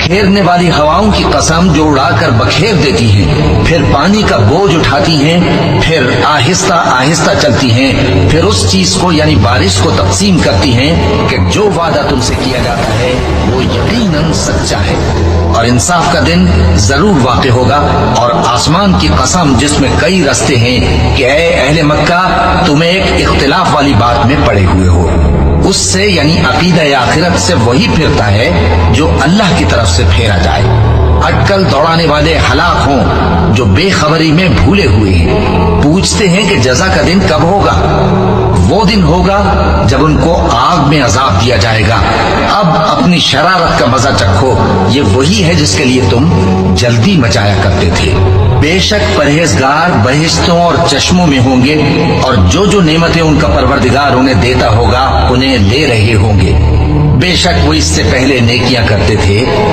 بکھیرنے والی ہواؤں کی قسم جو اڑا کر بکھیر دیتی ہیں، پھر پانی کا بوجھ اٹھاتی ہیں، پھر آہستہ آہستہ چلتی ہیں، پھر اس چیز کو یعنی بارش کو تقسیم کرتی ہیں کہ جو وعدہ تم سے کیا جاتا ہے وہ یقیناً سچا ہے، اور انصاف کا دن ضرور واقع ہوگا۔ اور آسمان کی قسم جس میں کئی رستے ہیں کہ اے اہل مکہ، تم ایک اختلاف والی بات میں پڑے ہوئے ہو، اس سے یعنی عقیدہ آخرت سے وہی پھرتا ہے جو اللہ کی طرف سے پھیرا جائے۔ اٹکل دوڑانے والے ہلاک ہوں جو بے خبری میں بھولے ہوئے ہیں، پوچھتے ہیں کہ جزا کا دن کب ہوگا؟ وہ دن ہوگا جب ان کو آگ میں عذاب دیا جائے گا۔ اب اپنی شرارت کا مزہ چکھو، یہ وہی ہے جس کے لیے تم جلدی مچایا کرتے تھے۔ بے شک پرہیزگار بہشتوں اور چشموں میں ہوں گے، اور جو نعمتیں ان کا پروردگار انہیں دیتا ہوگا انہیں لے رہے ہوں گے۔ بے شک وہ اس سے پہلے نیکیاں کرتے تھے۔